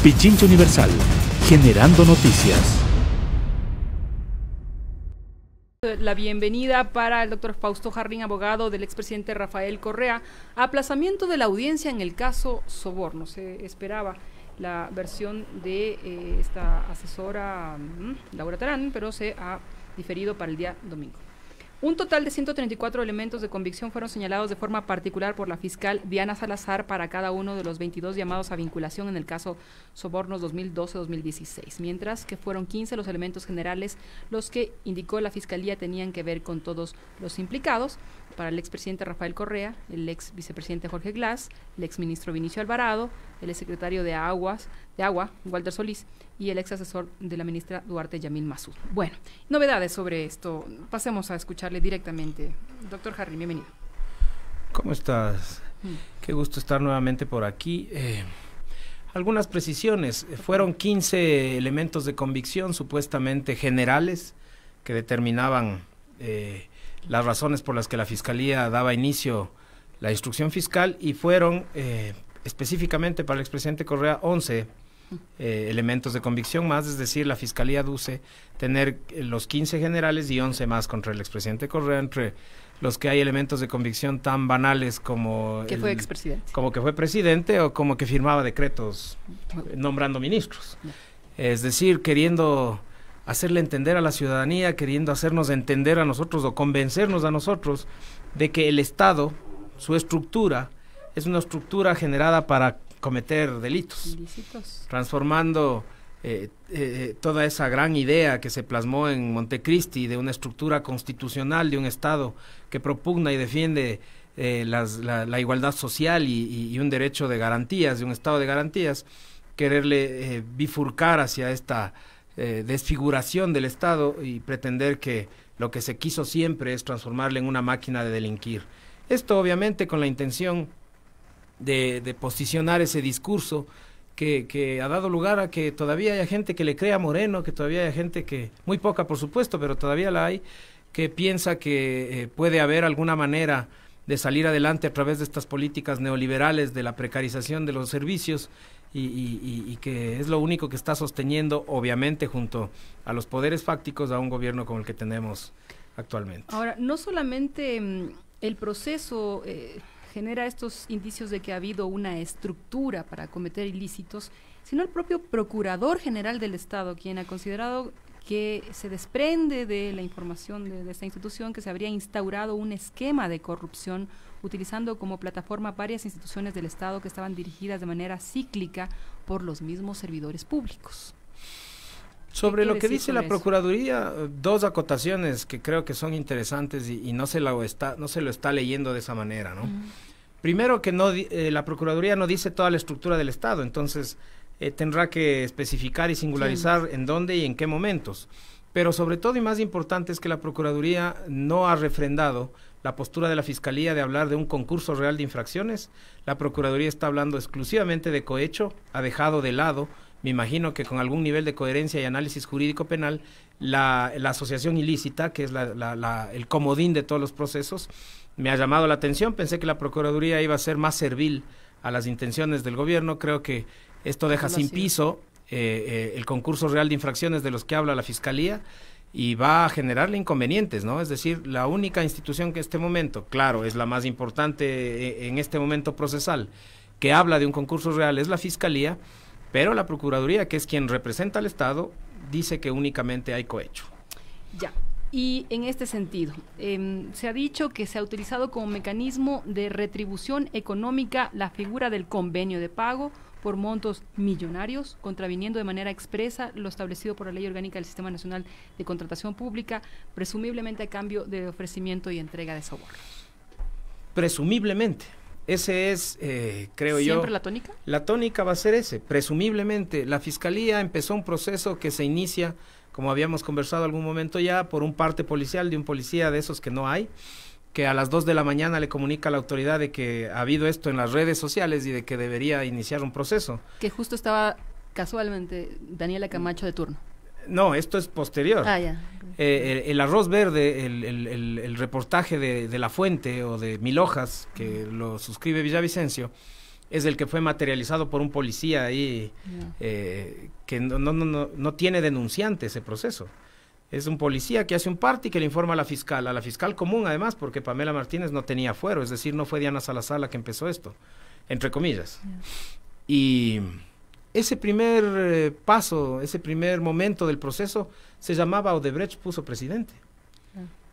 Pichincha Universal, generando noticias. La bienvenida para el doctor Fausto Jarrín, abogado del expresidente Rafael Correa. Aplazamiento de la audiencia en el caso Soborno. Se esperaba la versión de esta asesora Laura Terán, pero se ha diferido para el día domingo. Un total de 134 elementos de convicción fueron señalados de forma particular por la fiscal Diana Salazar para cada uno de los 22 llamados a vinculación en el caso Sobornos 2012-2016, mientras que fueron 15 los elementos generales los que indicó la fiscalía tenían que ver con todos los implicados. Para el expresidente Rafael Correa, el ex vicepresidente Jorge Glass, el exministro Vinicio Alvarado, el exsecretario de Agua, Walter Solís, y el ex asesor de la ministra Duarte, Yamil Masud. Bueno, novedades sobre esto. Pasemos a escucharle directamente. Doctor Jarrín, bienvenido. ¿Cómo estás? Qué gusto estar nuevamente por aquí. Algunas precisiones. Fueron 15 elementos de convicción supuestamente generales que determinaban las razones por las que la Fiscalía daba inicio la instrucción fiscal, y fueron específicamente para el expresidente Correa 11 elementos de convicción más, es decir, la Fiscalía aduce tener los 15 generales y 11 más contra el expresidente Correa, entre los que hay elementos de convicción tan banales como que fue expresidente, como que fue presidente o como que firmaba decretos nombrando ministros. Es decir, queriendo hacerle entender a la ciudadanía, queriendo hacernos entender a nosotros o convencernos a nosotros de que el Estado, su estructura, es una estructura generada para cometer delitos, ilícitos, transformando toda esa gran idea que se plasmó en Montecristi de una estructura constitucional de un Estado que propugna y defiende la igualdad social y un derecho de garantías, de un Estado de garantías, quererle bifurcar hacia esta desfiguración del Estado y pretender que lo que se quiso siempre es transformarle en una máquina de delinquir. Esto obviamente con la intención de posicionar ese discurso que ha dado lugar a que todavía haya gente que le crea a Moreno, que todavía haya gente que, muy poca por supuesto, pero todavía la hay, que piensa que puede haber alguna manera de salir adelante a través de estas políticas neoliberales de la precarización de los servicios y que es lo único que está sosteniendo, obviamente, junto a los poderes fácticos, a un gobierno como el que tenemos actualmente. Ahora, no solamente el proceso genera estos indicios de que ha habido una estructura para cometer ilícitos, sino el propio Procurador General del Estado, quien ha considerado que se desprende de la información de esta institución que se habría instaurado un esquema de corrupción utilizando como plataforma varias instituciones del Estado que estaban dirigidas de manera cíclica por los mismos servidores públicos. Sobre lo que dice la Procuraduría, dos acotaciones que creo que son interesantes y no se lo está leyendo de esa manera, ¿no? Primero que la Procuraduría no dice toda la estructura del Estado, entonces tendrá que especificar y singularizar en dónde y en qué momentos. Pero sobre todo y más importante es que la Procuraduría no ha refrendado la postura de la Fiscalía de hablar de un concurso real de infracciones. La Procuraduría está hablando exclusivamente de cohecho, ha dejado de lado, me imagino que con algún nivel de coherencia y análisis jurídico penal, la asociación ilícita, que es el comodín de todos los procesos. Me ha llamado la atención, pensé que la Procuraduría iba a ser más servil a las intenciones del gobierno. Creo que esto deja sin piso el concurso real de infracciones de los que habla la Fiscalía y va a generarle inconvenientes, ¿no? Es decir, la única institución que en este momento, claro, es la más importante en este momento procesal, que habla de un concurso real es la Fiscalía, pero la Procuraduría, que es quien representa al Estado, dice que únicamente hay cohecho. Ya, y en este sentido, se ha dicho que se ha utilizado como mecanismo de retribución económica la figura del convenio de pago por montos millonarios, contraviniendo de manera expresa lo establecido por la Ley Orgánica del Sistema Nacional de Contratación Pública, presumiblemente a cambio de ofrecimiento y entrega de sobornos. Presumiblemente. Ese es, creo yo... ¿Siempre la tónica? La tónica va a ser ese, presumiblemente. La Fiscalía empezó un proceso que se inicia, como habíamos conversado algún momento ya, por un parte policial de un policía de esos que no hay, que a las 2 de la mañana le comunica a la autoridad de que ha habido esto en las redes sociales y de que debería iniciar un proceso. Que justo estaba casualmente Daniela Camacho de turno. No, esto es posterior. Ah, ya. El arroz verde, el reportaje de La Fuente o de Mil Hojas, que lo suscribe Villavicencio, es el que fue materializado por un policía ahí, que no tiene denunciante ese proceso. Es un policía que hace un parte y que le informa a la fiscal común además, porque Pamela Martínez no tenía fuero, es decir, no fue Diana Salazar la que empezó esto, entre comillas. Y ese primer paso, ese primer momento del proceso se llamaba Odebrecht puso presidente.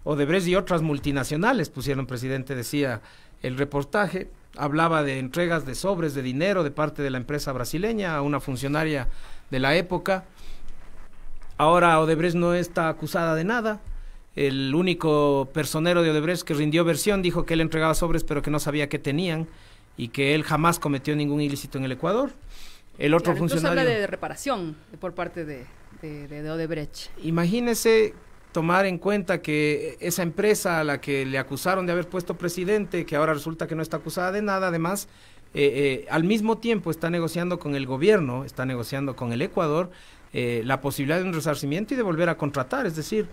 Odebrecht y otras multinacionales pusieron presidente, decía el reportaje, hablaba de entregas de sobres de dinero de parte de la empresa brasileña a una funcionaria de la época. Ahora Odebrecht no está acusada de nada. El único personero de Odebrecht que rindió versión dijo que él entregaba sobres pero que no sabía qué tenían y que él jamás cometió ningún ilícito en el Ecuador. El otro funcionario... habla de reparación por parte de Odebrecht. Imagínese tomar en cuenta que esa empresa a la que le acusaron de haber puesto presidente, que ahora resulta que no está acusada de nada, además, al mismo tiempo está negociando con el gobierno, está negociando con el Ecuador, la posibilidad de un resarcimiento y de volver a contratar, es decir,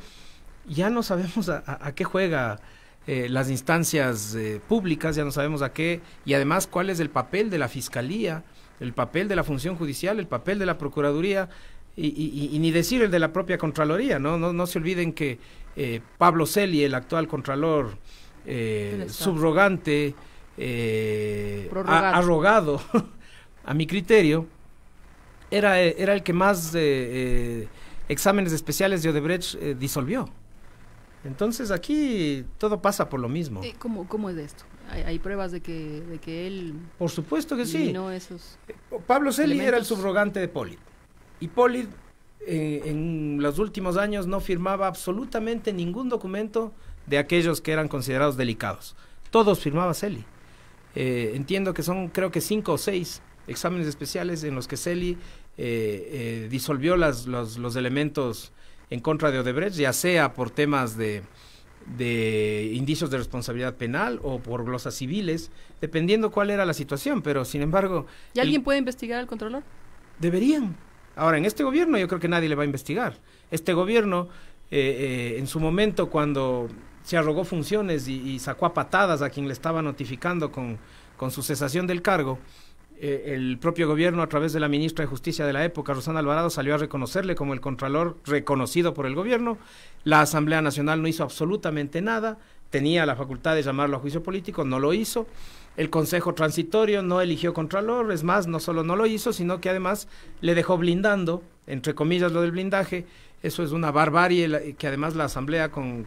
ya no sabemos a qué juega las instancias públicas, ya no sabemos a qué, y además cuál es el papel de la Fiscalía, el papel de la función judicial, el papel de la Procuraduría, y ni decir el de la propia Contraloría, no se olviden que Pablo Celi, el actual Contralor subrogante, arrogado, a mi criterio, era el que más exámenes especiales de Odebrecht disolvió. Entonces aquí todo pasa por lo mismo. ¿Cómo es esto? ¿Hay pruebas de que él... Por supuesto que sí. Esos Pablo Celi elementos? era el subrogante de Pollitt. Y Pollitt en los últimos años no firmaba absolutamente ningún documento de aquellos que eran considerados delicados. Todos firmaba Celi. Entiendo que son, creo que 5 o 6 exámenes especiales en los que Celi disolvió los elementos en contra de Odebrecht, ya sea por temas de indicios de responsabilidad penal o por glosas civiles, dependiendo cuál era la situación, pero sin embargo... ¿Y alguien puede investigar al Contralor? Deberían. Ahora, en este gobierno yo creo que nadie le va a investigar. Este gobierno, en su momento, cuando se arrogó funciones y sacó a patadas a quien le estaba notificando con su cesación del cargo, el propio gobierno, a través de la ministra de Justicia de la época, Rosana Alvarado, salió a reconocerle como el Contralor reconocido por el gobierno. La Asamblea Nacional no hizo absolutamente nada, tenía la facultad de llamarlo a juicio político, no lo hizo. El Consejo Transitorio no eligió Contralor, es más, no solo no lo hizo, sino que además le dejó blindando, entre comillas, lo del blindaje. Eso es una barbarie, que además la Asamblea con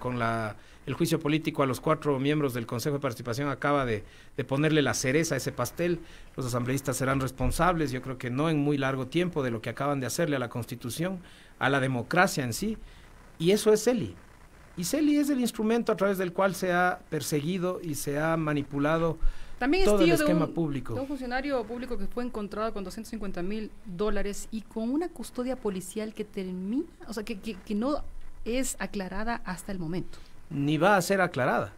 el juicio político a los 4 miembros del Consejo de Participación acaba de ponerle la cereza a ese pastel. Los asambleístas serán responsables, yo creo que no en muy largo tiempo, de lo que acaban de hacerle a la Constitución, a la democracia en sí, y eso es Celi. Y Celi es el instrumento a través del cual se ha perseguido y se ha manipulado también todo el es tío esquema de público. un funcionario público que fue encontrado con $250,000 y con una custodia policial que termina, o sea, que no es aclarada hasta el momento. Ni va a ser aclarada.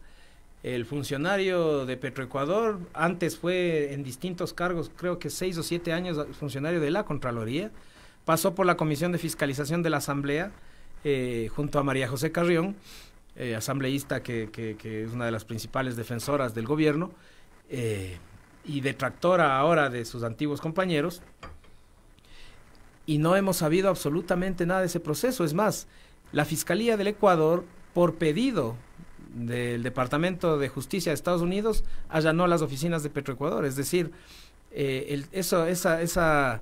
El funcionario de Petroecuador antes fue en distintos cargos, creo que 6 o 7 años funcionario de la Contraloría, pasó por la Comisión de Fiscalización de la Asamblea junto a María José Carrión, asambleísta que es una de las principales defensoras del gobierno y detractora ahora de sus antiguos compañeros, y no hemos sabido absolutamente nada de ese proceso. Es más, la Fiscalía del Ecuador, por pedido del Departamento de Justicia de Estados Unidos, allanó las oficinas de Petroecuador. Es decir, esa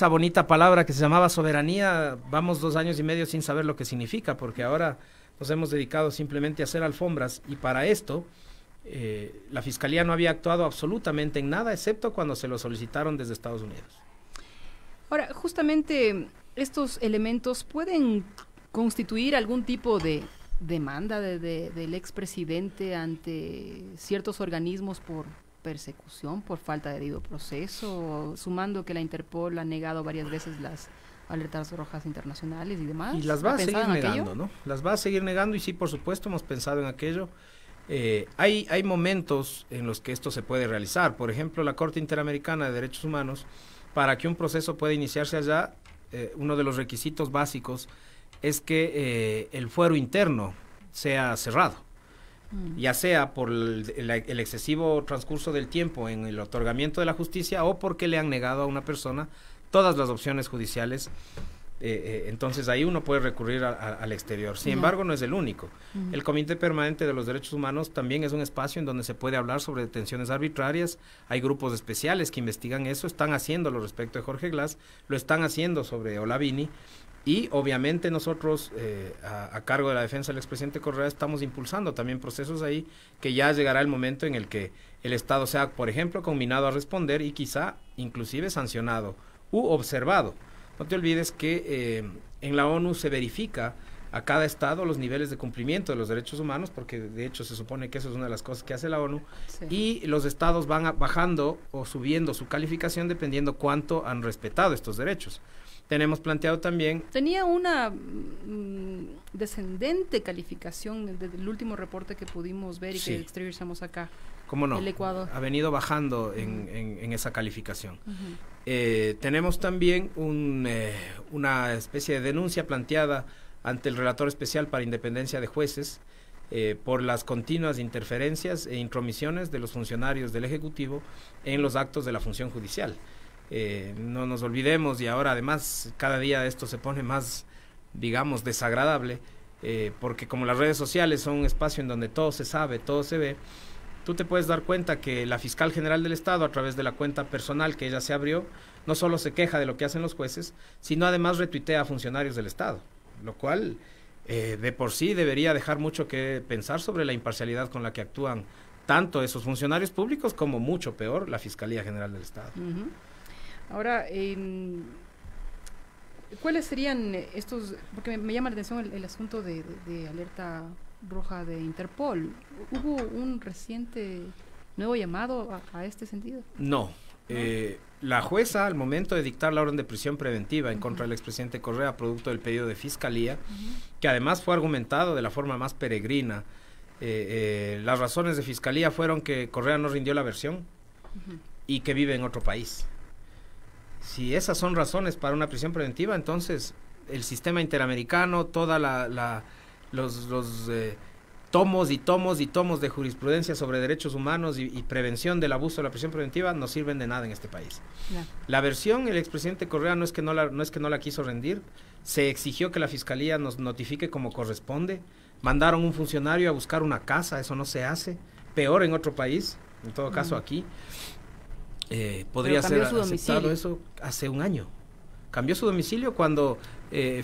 bonita palabra que se llamaba soberanía, vamos 2 años y medio sin saber lo que significa, porque ahora nos hemos dedicado simplemente a hacer alfombras, y para esto la Fiscalía no había actuado absolutamente en nada, excepto cuando se lo solicitaron desde Estados Unidos. Ahora, justamente estos elementos pueden constituir algún tipo de demanda del expresidente ante ciertos organismos por persecución, por falta de debido proceso, sumando que la Interpol ha negado varias veces las alertas rojas internacionales y demás. Y las va a seguir negando, ¿no? Las va a seguir negando, y sí, por supuesto, hemos pensado en aquello. Hay momentos en los que esto se puede realizar. Por ejemplo, la Corte Interamericana de Derechos Humanos, para que un proceso pueda iniciarse allá, uno de los requisitos básicos es que el fuero interno sea cerrado. ya sea por el excesivo transcurso del tiempo en el otorgamiento de la justicia o porque le han negado a una persona todas las opciones judiciales. Entonces ahí uno puede recurrir al exterior. Sin embargo, no es el único. El Comité Permanente de los Derechos Humanos también es un espacio en donde se puede hablar sobre detenciones arbitrarias. Hay grupos especiales que investigan eso, están haciéndolo respecto de Jorge Glass, lo están haciendo sobre Olavini, y obviamente nosotros, a cargo de la defensa del expresidente Correa, estamos impulsando también procesos ahí, que ya llegará el momento en el que el Estado sea, por ejemplo, conminado a responder y quizá inclusive sancionado u observado. No te olvides que en la ONU se verifica a cada estado los niveles de cumplimiento de los derechos humanos, porque de hecho se supone que eso es una de las cosas que hace la ONU, y los estados van bajando o subiendo su calificación dependiendo cuánto han respetado estos derechos. Tenemos planteado también... Tenía una descendente calificación desde el último reporte que pudimos ver y que exteriorizamos acá. ¿Cómo no? El Ecuador. Ha venido bajando en esa calificación. Tenemos también una especie de denuncia planteada ante el Relator Especial para Independencia de Jueces por las continuas interferencias e intromisiones de los funcionarios del Ejecutivo en los actos de la función judicial. No nos olvidemos, y ahora además cada día esto se pone más, digamos, desagradable, porque como las redes sociales son un espacio en donde todo se sabe, todo se ve, tú te puedes dar cuenta que la Fiscal General del Estado, a través de la cuenta personal que ella se abrió, no solo se queja de lo que hacen los jueces, sino además retuitea a funcionarios del Estado, lo cual de por sí debería dejar mucho que pensar sobre la imparcialidad con la que actúan tanto esos funcionarios públicos como, mucho peor, la Fiscalía General del Estado. Ahora, ¿cuáles serían estos? Porque me llama la atención el asunto de alerta roja de Interpol. ¿Hubo un reciente nuevo llamado a este sentido? No. La jueza, al momento de dictar la orden de prisión preventiva en contra del expresidente Correa, producto del pedido de Fiscalía, que además fue argumentado de la forma más peregrina, las razones de Fiscalía fueron que Correa no rindió la versión y que vive en otro país. Si esas son razones para una prisión preventiva, entonces el sistema interamericano, toda los tomos y tomos y tomos de jurisprudencia sobre derechos humanos y prevención del abuso de la prisión preventiva no sirven de nada en este país. La versión, el expresidente Correa no es que no la quiso rendir, se exigió que la Fiscalía nos notifique como corresponde, mandaron un funcionario a buscar una casa, eso no se hace, peor en otro país, en todo caso aquí. Podría ser aceptado eso hace un año. Cambió su domicilio cuando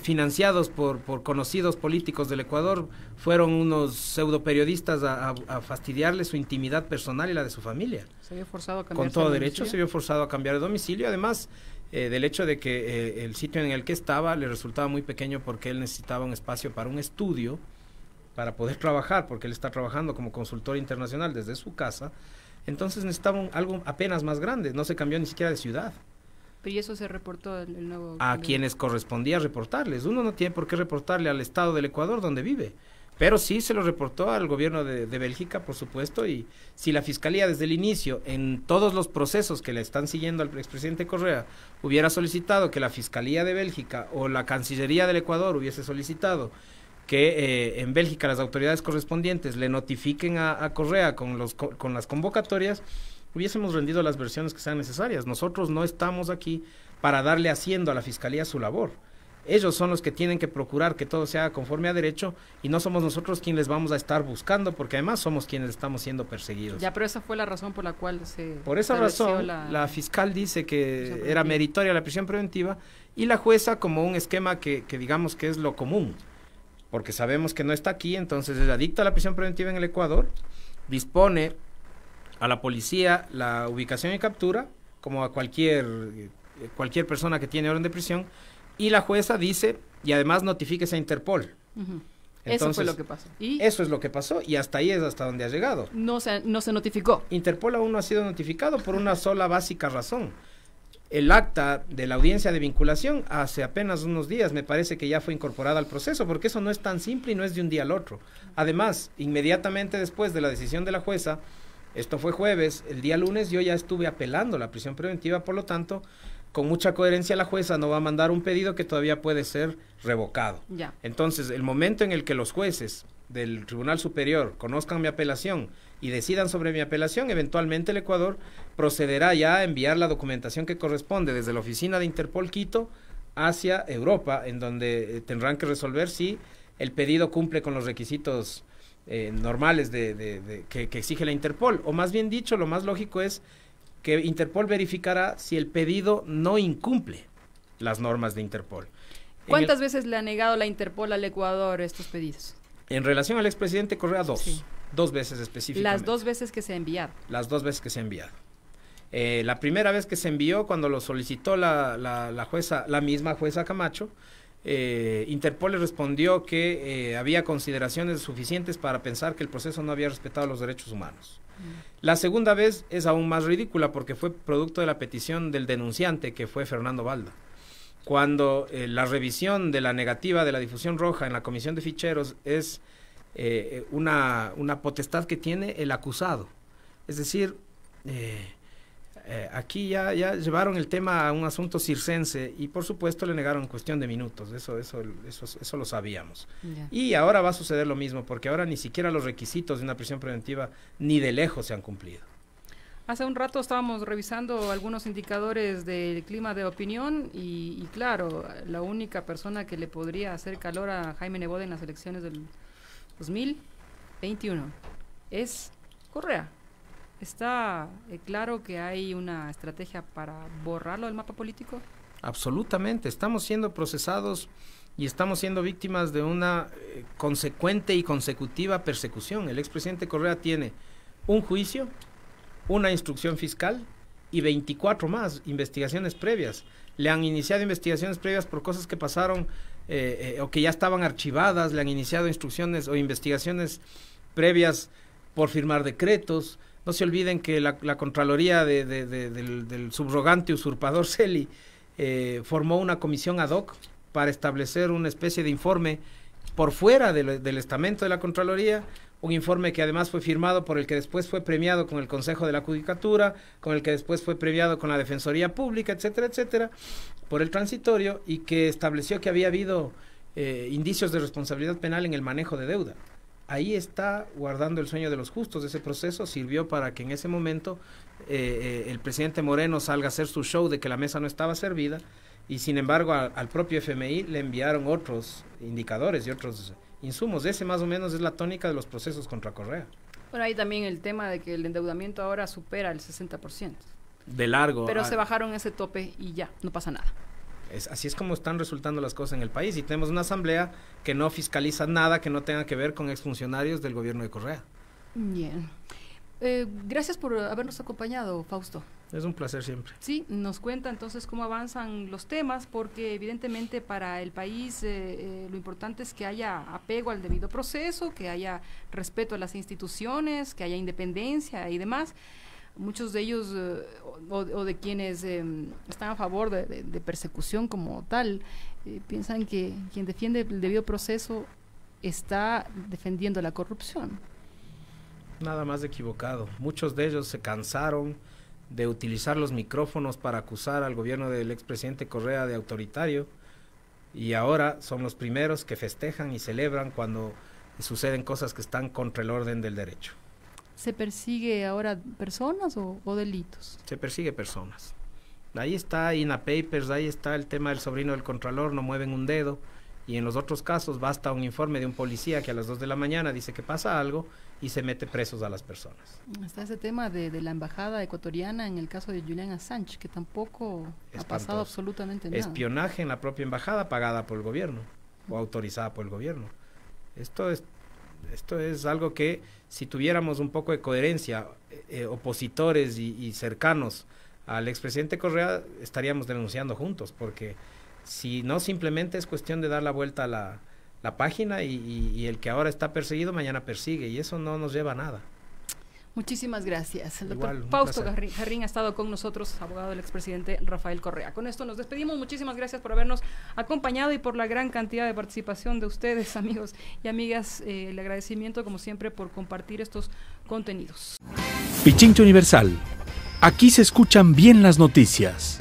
financiados por conocidos políticos del Ecuador fueron unos pseudo periodistas a fastidiarle su intimidad personal y la de su familia. Se vio forzado a cambiar. Con todo derecho se vio forzado a cambiar de domicilio, además del hecho de que el sitio en el que estaba le resultaba muy pequeño porque él necesitaba un espacio para un estudio, para poder trabajar, porque él está trabajando como consultor internacional desde su casa. Entonces necesitaba algo apenas más grande, no se cambió ni siquiera de ciudad. Pero ¿y eso se reportó el nuevo? A quienes correspondía reportarles. Uno no tiene por qué reportarle al Estado del Ecuador donde vive, pero sí se lo reportó al gobierno de Bélgica, por supuesto, y si la Fiscalía desde el inicio, en todos los procesos que le están siguiendo al expresidente Correa, hubiera solicitado que la Fiscalía de Bélgica o la Cancillería del Ecuador hubiese solicitado que en Bélgica las autoridades correspondientes le notifiquen a Correa con las convocatorias, hubiésemos rendido las versiones que sean necesarias. Nosotros no estamos aquí para darle haciendo a la Fiscalía su labor. Ellos son los que tienen que procurar que todo se haga conforme a derecho y no somos nosotros quienes vamos a estar buscando, porque además somos quienes estamos siendo perseguidos. Ya, pero esa fue la razón por la cual Por esa razón, la fiscal dice que era meritoria la prisión preventiva y la jueza, como un esquema que digamos que es lo común, porque sabemos que no está aquí, entonces ella dicta la prisión preventiva en el Ecuador, dispone a la policía la ubicación y captura, como a cualquier persona que tiene orden de prisión, y la jueza dice, y además notifíquese a Interpol. Entonces, eso fue lo que pasó. ¿Y? Eso es lo que pasó, y hasta ahí es hasta donde ha llegado. No se notificó. Interpol aún no ha sido notificado por una sola básica razón. El acta de la audiencia de vinculación hace apenas unos días me parece que ya fue incorporada al proceso, porque eso no es tan simple y no es de un día al otro. Además, inmediatamente después de la decisión de la jueza, esto fue jueves, el día lunes yo ya estuve apelando la prisión preventiva, por lo tanto, con mucha coherencia la jueza no va a mandar un pedido que todavía puede ser revocado. Ya. Entonces, el momento en el que los jueces del Tribunal Superior conozcan mi apelación y decidan sobre mi apelación, eventualmente el Ecuador procederá ya a enviar la documentación que corresponde desde la oficina de Interpol Quito hacia Europa, en donde tendrán que resolver si el pedido cumple con los requisitos normales que exige la Interpol, o más bien dicho, lo más lógico es que Interpol verificará si el pedido no incumple las normas de Interpol. ¿Cuántas veces le ha negado la Interpol al Ecuador estos pedidos? En relación al expresidente Correa, dos veces específicamente. Las 2 veces que se ha enviado. Las 2 veces que se ha enviado. La primera vez que se envió, cuando lo solicitó la jueza, la misma jueza Camacho, Interpol le respondió que había consideraciones suficientes para pensar que el proceso no había respetado los derechos humanos. La segunda vez es aún más ridícula porque fue producto de la petición del denunciante, que fue Fernando Balda. Cuando la revisión de la negativa de la difusión roja en la Comisión de Ficheros es una potestad que tiene el acusado. Es decir, aquí ya llevaron el tema a un asunto circense y por supuesto le negaron en cuestión de minutos, eso lo sabíamos. Yeah. Y ahora va a suceder lo mismo, porque ahora ni siquiera los requisitos de una prisión preventiva ni de lejos se han cumplido. Hace un rato estábamos revisando algunos indicadores del clima de opinión y claro, la única persona que le podría hacer calor a Jaime Nebot en las elecciones del 2021 es Correa. ¿Está claro que hay una estrategia para borrarlo del mapa político? Absolutamente, estamos siendo procesados y estamos siendo víctimas de una consecuente y consecutiva persecución. El expresidente Correa tiene un juicio, una instrucción fiscal y 24 más investigaciones previas. Le han iniciado investigaciones previas por cosas que pasaron o que ya estaban archivadas, le han iniciado instrucciones o investigaciones previas por firmar decretos. No se olviden que la Contraloría del subrogante usurpador Celi formó una comisión ad hoc para establecer una especie de informe por fuera del estamento de la Contraloría, un informe que además fue firmado por el que después fue premiado con el Consejo de la Judicatura, con el que después fue premiado con la Defensoría Pública, etcétera, etcétera, por el transitorio, y que estableció que había habido indicios de responsabilidad penal en el manejo de deuda. Ahí está guardando el sueño de los justos. Ese proceso sirvió para que en ese momento el presidente Moreno salga a hacer su show de que la mesa no estaba servida, y sin embargo al propio FMI le enviaron otros indicadores y otros insumos. Ese más o menos es la tónica de los procesos contra Correa. Bueno, hay también el tema de que el endeudamiento ahora supera el 60%. De largo. Pero se bajaron ese tope y ya, no pasa nada. Así es como están resultando las cosas en el país, y tenemos una asamblea que no fiscaliza nada que no tenga que ver con exfuncionarios del gobierno de Correa. Bien. Gracias por habernos acompañado, Fausto. Es un placer siempre. Sí, nos cuenta entonces cómo avanzan los temas, porque evidentemente para el país lo importante es que haya apego al debido proceso, que haya respeto a las instituciones, que haya independencia y demás. Muchos de ellos o de quienes están a favor de persecución como tal, piensan que quien defiende el debido proceso está defendiendo la corrupción. Nada más equivocado. Muchos de ellos se cansaron de utilizar los micrófonos para acusar al gobierno del expresidente Correa de autoritario, y ahora son los primeros que festejan y celebran cuando suceden cosas que están contra el orden del derecho. ¿Se persigue ahora personas o delitos? Se persigue personas. Ahí está INA Papers, ahí está el tema del sobrino del Contralor, no mueven un dedo, y en los otros casos basta un informe de un policía que a las 2 de la mañana dice que pasa algo y se mete presos a las personas. Está ese tema de la embajada ecuatoriana en el caso de Julian Assange, que tampoco ha pasado absolutamente nada. Espionaje en la propia embajada pagada por el gobierno o autorizada por el gobierno. Esto es algo que, si tuviéramos un poco de coherencia, opositores y cercanos al expresidente Correa, estaríamos denunciando juntos, porque si no, simplemente es cuestión de dar la vuelta a la página y el que ahora está perseguido mañana persigue, y eso no nos lleva a nada. Muchísimas gracias. El doctor Fausto Jarrín ha estado con nosotros, abogado del expresidente Rafael Correa. Con esto nos despedimos. Muchísimas gracias por habernos acompañado y por la gran cantidad de participación de ustedes, amigos y amigas. El agradecimiento, como siempre, por compartir estos contenidos. Pichincha Universal. Aquí se escuchan bien las noticias.